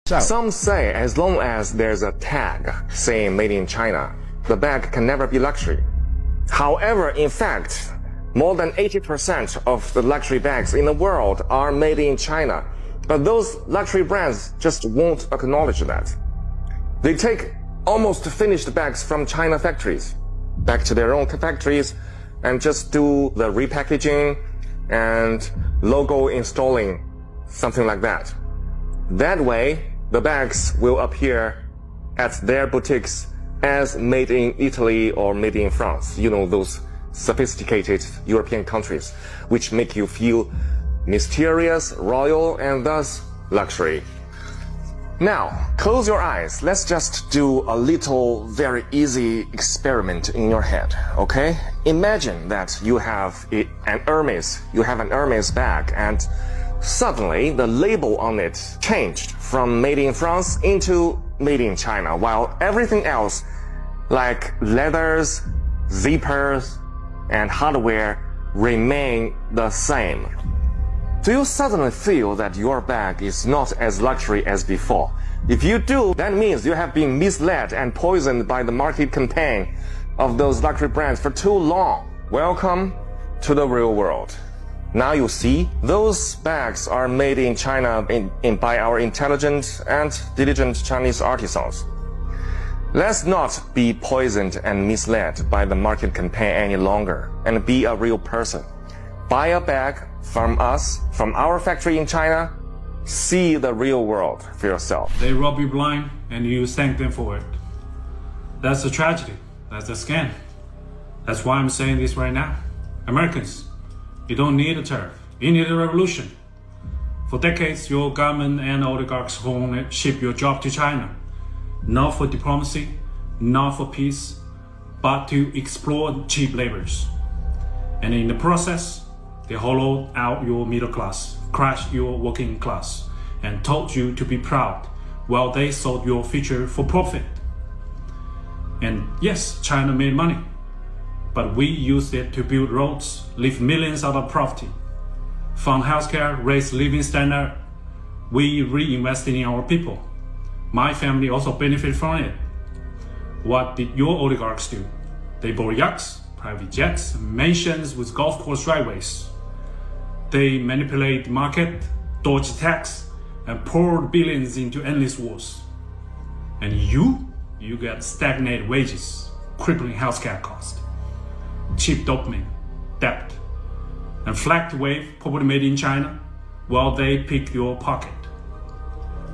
Some say as long as there's a tag saying made in China, the bag can never be luxury. However, in fact, more than 80% of the luxury bags in the world are made in China. But those luxury brands just won't acknowledge that. They take almost finished bags from China factories back to their own factories and just do the repackaging and logo installing, something like that. That way, the bags will appear at their boutiques as made in Italy or made in France. You know, those sophisticated European countries, which make you feel mysterious, royal, and thus luxury. Now, close your eyes. Let's just do a little, very easy experiment in your head, okay? Imagine that you have an Hermes bag, and suddenly the label on it changed from made in France into made in China, while everything else, like leathers, zippers, and hardware, remain the same. Do you suddenly feel that your bag is not as luxury as before? If you do, that means you have been misled and poisoned by the market campaign of those luxury brands for too long. Welcome to the real world. Now you see, those bags are made in China by our intelligent and diligent Chinese artisans. Let's not be poisoned and misled by the market campaign any longer and be a real person. Buy a bag from us, from our factory in China. See the real world for yourself. They rob you blind and you thank them for it. That's a tragedy. That's a scam. That's why I'm saying this right now. Americans, you don't need a tariff. You need a revolution. For decades, your government and oligarchs won't ship your job to China. Not for diplomacy, not for peace, but to exploit cheap laborers. And in the process, they hollowed out your middle class, crushed your working class, and told you to be proud while they sold your future for profit. And yes, China made money, but we used it to build roads, lift millions out of poverty, fund healthcare, raise living standard. We reinvested in our people. My family also benefited from it. What did your oligarchs do? They bought yachts, private jets, mansions with golf course driveways. They manipulate the market, dodge tax, and poured billions into endless wars. And you get stagnant wages, crippling healthcare costs, cheap dopamine, debt, and flagged wave property made in China while they pick your pocket.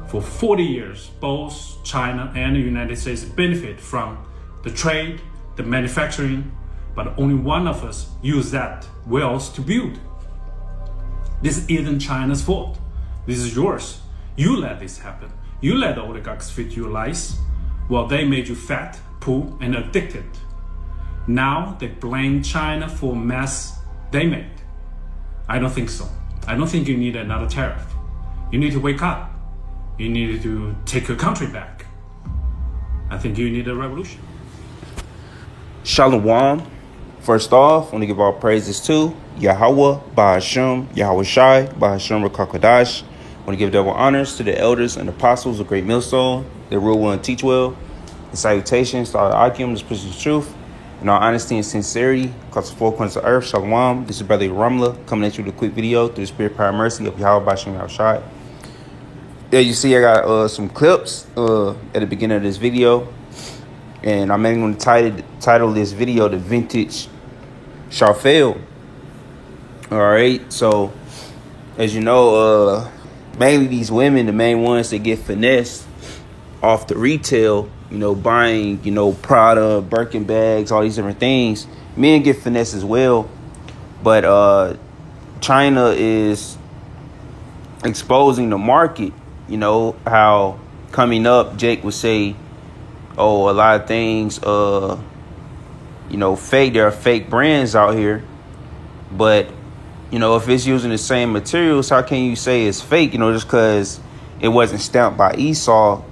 For 40 years, both China and the United States benefit from the trade, the manufacturing, but only one of us use that wealth to build. This isn't China's fault. This is yours. You let this happen. You let the oligarchs feed you lies while they made you fat, poor, and addicted. Now they blame China for mess they made. I don't think so. I don't think you need another tariff. You need to wake up. You need to take your country back. I think you need a revolution. Shalom. First off, I want to give all praises to Yahweh, Bahashem, Yahweh Shai, Bahashem Rakakadash. I want to give double honors to the elders and apostles of Great Millstone, the real one teach well. And salutations to all the Akim, this person's truth. In all honesty and sincerity, across the four corners of earth, Shalom. This is Brother Ramla coming at you with a quick video through the spirit, power, and mercy of Yahweh, Bahashem, Yahweh Shai. There you see I got some clips at the beginning of this video. And I'm mainly going to title this video The Vintage Charfel. Alright, so as you know, mainly these women, the main ones that get finessed off the retail, you know, buying, you know, Prada, Birkin bags, all these different things. Men get finessed as well. But China is exposing the market. You know, how coming up, Jake would say, oh, a lot of things, you know, fake. There are fake brands out here. But, you know, if it's using the same materials, how can you say it's fake? You know, just because it wasn't stamped by Esau,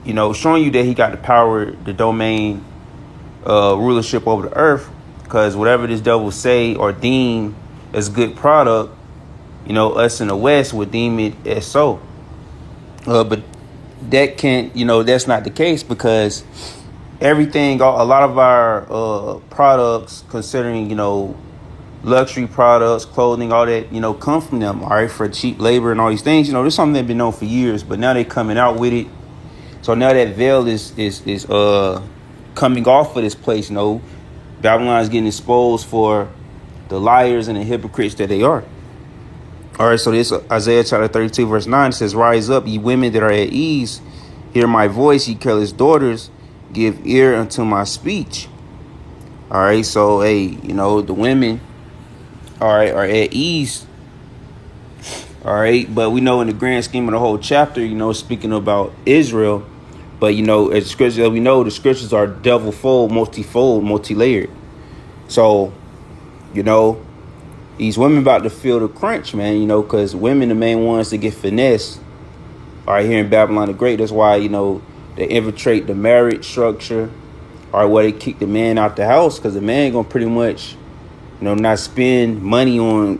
you know, showing you that he got the power, the domain, rulership over the earth. Because whatever this devil say or deem as good product, you know, us in the West would deem it as so. But that can't, that's not the case because everything, a lot of our products, considering, luxury products, clothing, all that, come from them, all right, for cheap labor and all these things. There's something they've been known for years, but now they're coming out with it. So now that veil is coming off of this place. Babylon is getting exposed for the liars and the hypocrites that they are. All right, so this Isaiah chapter 32 verse 9 says, "Rise up, ye women that are at ease, hear my voice, ye careless daughters, give ear unto my speech." All right, so hey, the women, all right, are at ease. All right, but we know in the grand scheme of the whole chapter, speaking about Israel, but as scripture, we know the scriptures are devil-fold, multifold, multi-layered. So, these women about to feel the crunch, man, because women the main ones that get finessed. All right, here in Babylon the Great, that's why, they infiltrate the marriage structure, or where they kick the man out the house, because the man gonna pretty much, not spend money on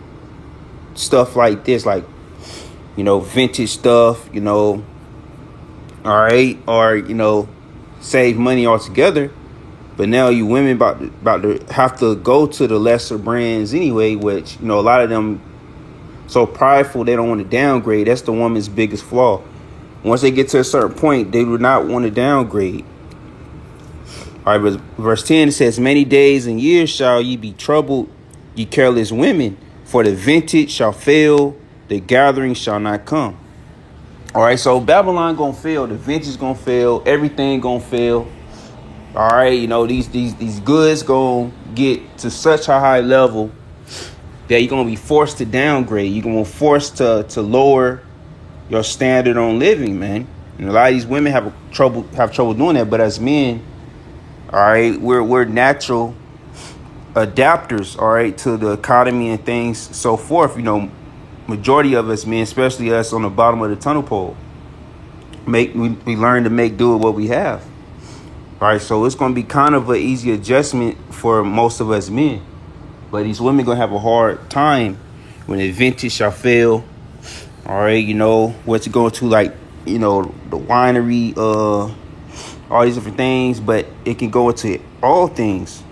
stuff like this, like, vintage stuff, all right, or, save money altogether. But now you women about to have to go to the lesser brands anyway, which, a lot of them so prideful they don't want to downgrade. That's the woman's biggest flaw. Once they get to a certain point, they do not want to downgrade. All right, but verse 10 says, "Many days and years shall ye be troubled, ye careless women, for the vintage shall fail, the gathering shall not come." All right, so Babylon gonna fail, the vintage gonna fail, everything gonna fail. All right, these goods gonna get to such a high level that you're gonna be forced to downgrade. You're gonna be forced to lower your standard on living, man. And a lot of these women have trouble doing that, but as men, all right, we're natural adapters, all right, to the economy and things, so forth. Majority of us men, especially us on the bottom of the tunnel pole, we learn to make do with what we have. All right, so it's going to be kind of an easy adjustment for most of us men. But these women going to have a hard time when the vintage shall fail. All right, what to go to, like, the winery, all these different things. But it can go into all things.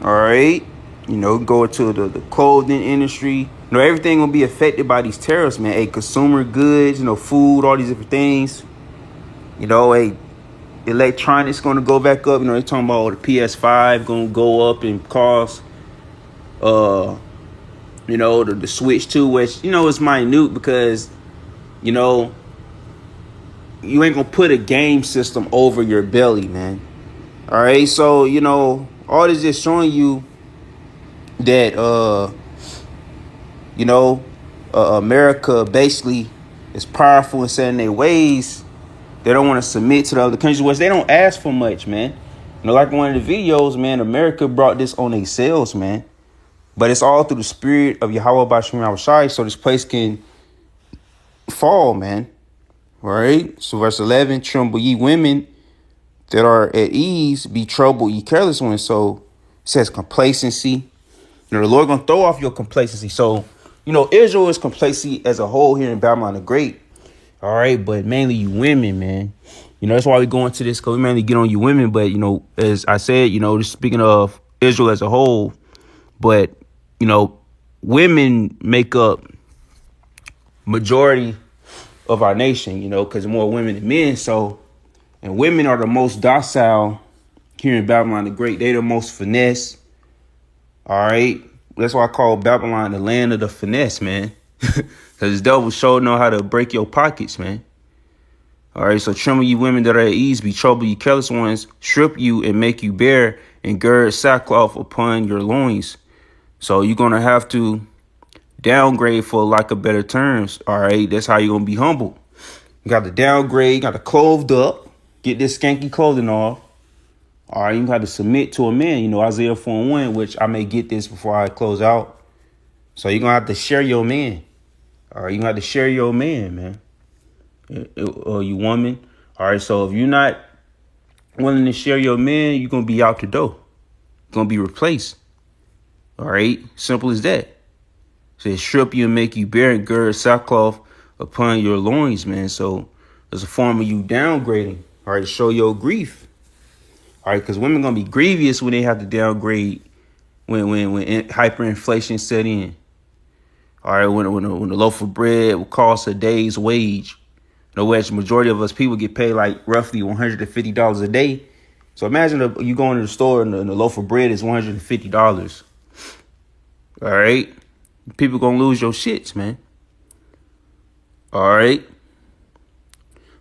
All right, go into the clothing industry. Everything going to be affected by these tariffs, man. Hey, consumer goods, food, all these different things. Hey, electronics going to go back up. They're talking about the PS5 going to go up in cost. The Switch 2, which, is minute because, you ain't going to put a game system over your belly, man. All right. So, all this is showing you that, America basically is powerful and set in their ways. They don't want to submit to the other countries, which they don't ask for much, man. Like one of the videos, man, America brought this on themselves, man. But it's all through the spirit of Yahweh Bashim Yahushai, so this place can fall, man. All right? So verse 11, "Tremble ye women that are at ease, be troubled ye careless ones." So it says complacency. The Lord going to throw off your complacency. So, Israel is complacency as a whole here in Babylon the Great. All right, but mainly you women, man. That's why we go into this, because we mainly get on you women. But, as I said, just speaking of Israel as a whole, but, women make up majority of our nation, because more women than men. So, and women are the most docile here in Babylon the Great. They the most finesse. All right. That's why I call Babylon the land of the finesse, man. Because the devil sure know how to break your pockets, man. All right, so tremble ye women that are at ease, be troubled ye careless ones, strip you and make you bare, and gird sackcloth upon your loins. So you're going to have to downgrade, for lack of better terms. All right, that's how you're going to be humble. You got to downgrade, you got to clothed up, get this skanky clothing off. All right, you got to submit to a man, Isaiah 4:1, which I may get this before I close out. So you're going to have to share your man. All right, you have to share your man, man. Or you woman. All right, so if you're not willing to share your man, you're going to be out the door. You're going to be replaced. All right, simple as that. So it strip you and make you bare and gird sackcloth upon your loins, man. So as a form of you downgrading, all right, to show your grief. All right, because women gonna be grievous when they have to downgrade when hyperinflation set in. All right, when a loaf of bread will cost a day's wage. No, which the majority of us people get paid like roughly $150 a day. So imagine you going to the store and the loaf of bread is $150. All right, people gonna lose your shits, man. All right.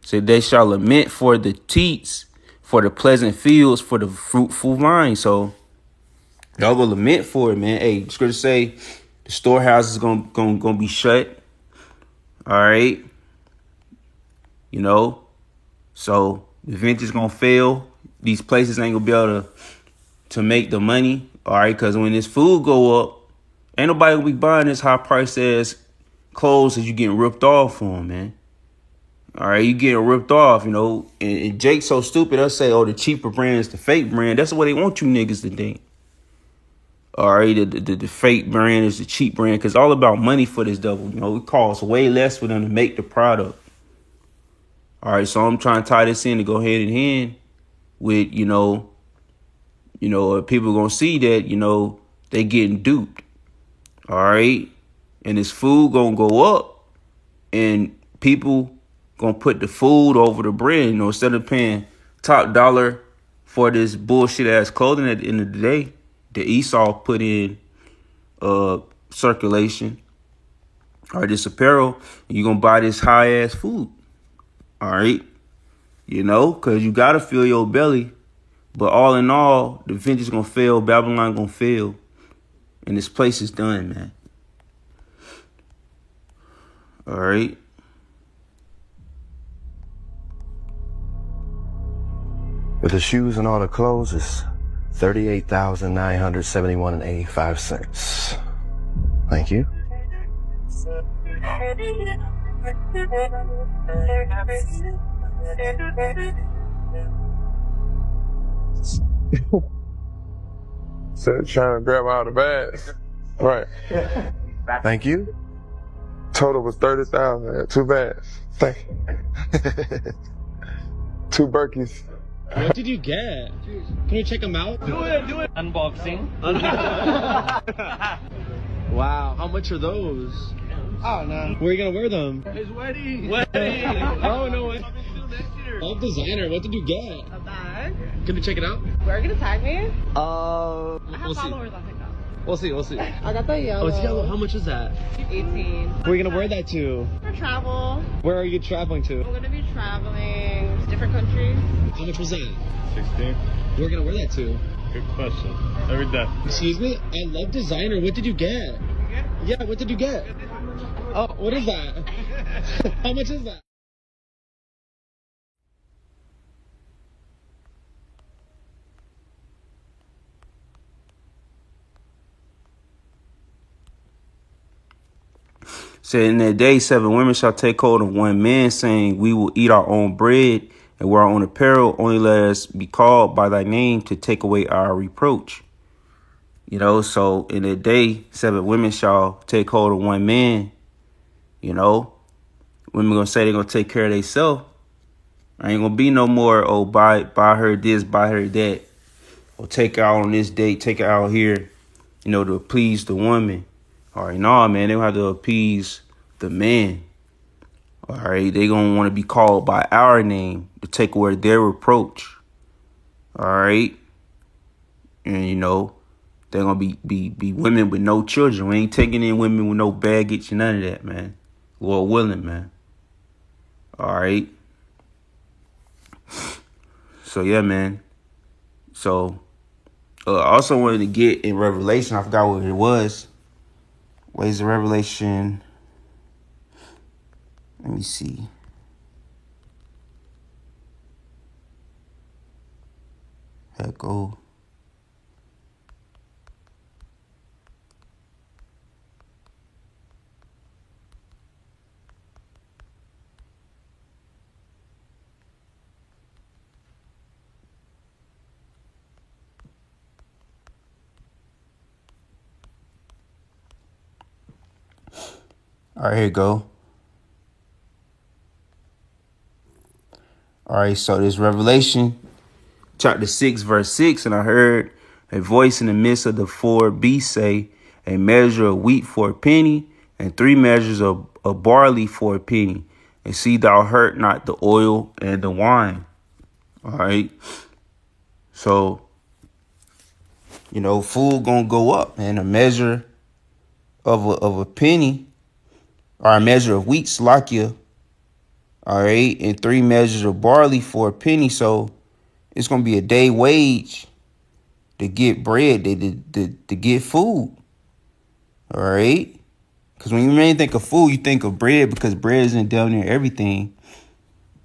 So they shall lament for the teats, for the pleasant fields, for the fruitful vine. So y'all will lament for it, man. Hey, scripture say the storehouse is gonna be shut. All right. You know, so the vintage gonna fail. These places ain't gonna be able to make the money. All right, because when this food go up, ain't nobody gonna be buying this high price ass clothes that you getting ripped off on, man. All right, you getting ripped off, you know. And Jake's so stupid, they'll say, oh, the cheaper brand is the fake brand. That's what they want you niggas to think. All right, the fake brand is the cheap brand because it's all about money for this devil. You know, it costs way less for them to make the product. All right, so I'm trying to tie this in to go hand in hand with, you know, people gonna see that, you know, they getting duped. All right, and this food gonna go up, and people gonna put the food over the bread. You know, instead of paying top dollar for this bullshit ass clothing at the end of the day, the Esau put in circulation or this apparel, and you gonna buy this high ass food. All right, you know, cause you gotta fill your belly. But all in all, the vintage gonna fail, Babylon gonna fail, and this place is done, man. All right. With the shoes and all the clothes, it's $38,971.85. Thank you. So trying to grab out the bags. Right. Thank you. Total was 30,000. 2 bags. Thank you. 2 Berkeys. What did you get? Can we check them out? Do it. Unboxing. Wow, how much are those? Oh no. Where are you gonna wear them? His wedding. Oh no way. Next year. All designer. What did you get? A bag. Can we check it out? Where are you gonna tag me? We'll I have see. followers on TikTok. We'll see. I got the Oh, yellow. it's yellow. How much is that? 18. Where are you gonna wear that to? For travel. Where are you traveling to? I'm gonna be traveling to different countries. How much was that? 16. Where are you gonna wear that to? Good question. Every day. Excuse me? I love designer. What did you get? Yeah, what did you get? Oh, what is that? How much is that? Said in that day, 7 women shall take hold of one man, saying, we will eat our own bread and wear our own apparel. Only let us be called by thy name to take away our reproach. You know, so in that day, 7 women shall take hold of one man. You know, women gonna say they're gonna take care of themselves. Ain't gonna be no more, oh, buy her this, buy her that, or take her out on this date, take her out here, you know, to please the woman. All right, nah, man, they don't have to appease the man. All right, they gonna want to be called by our name to take away their reproach. All right, and you know they're gonna be women with no children. We ain't taking in women with no baggage and none of that, man. Lord willing, man. All right. So yeah, man. So I also wanted to get in Revelation. I forgot what it was. Ways of Revelation. Let me see. That go. All right, here you go. All right, so this Revelation chapter 6, verse 6, and I heard a voice in the midst of the four beasts say, a measure of wheat for a penny, and 3 measures of barley for a penny. And see thou hurt not the oil and the wine. All right. So, food gonna go up, and a measure of a penny, or a measure of wheat, slakia, all right, and 3 measures of barley for a penny. So it's gonna be a day wage to get bread, to get food. All right. Because when you mainly think of food, you think of bread, because bread isn't damn near everything.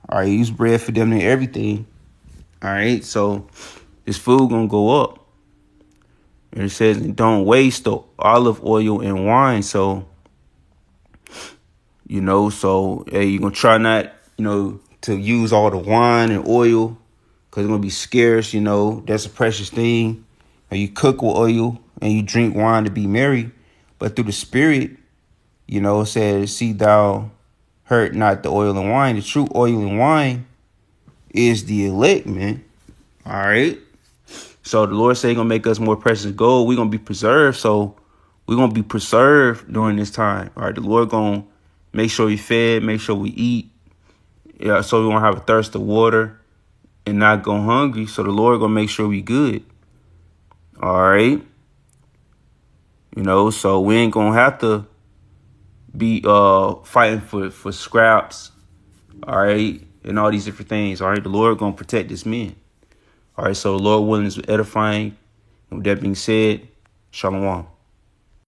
All right, use bread for damn near everything. All right, so this food gonna go up. And it says, don't waste the olive oil and wine. So, hey, you're gonna try not, to use all the wine and oil, because it's gonna be scarce. That's a precious thing. And you cook with oil and you drink wine to be merry, but through the Spirit, it says, see thou hurt not the oil and wine. The true oil and wine is the elect, man. All right. So the Lord said he's going to make us more precious gold. We're going to be preserved. So we're going to be preserved during this time. All right. The Lord going to make sure we fed, make sure we eat. Yeah. So we won't have a thirst of water and not go hungry. So the Lord going to make sure we good. All right. So we ain't going to have to be fighting for scraps, all right, and all these different things. All right, the Lord gonna protect this man. All right, so the Lord willing is edifying. And with that being said, shalom.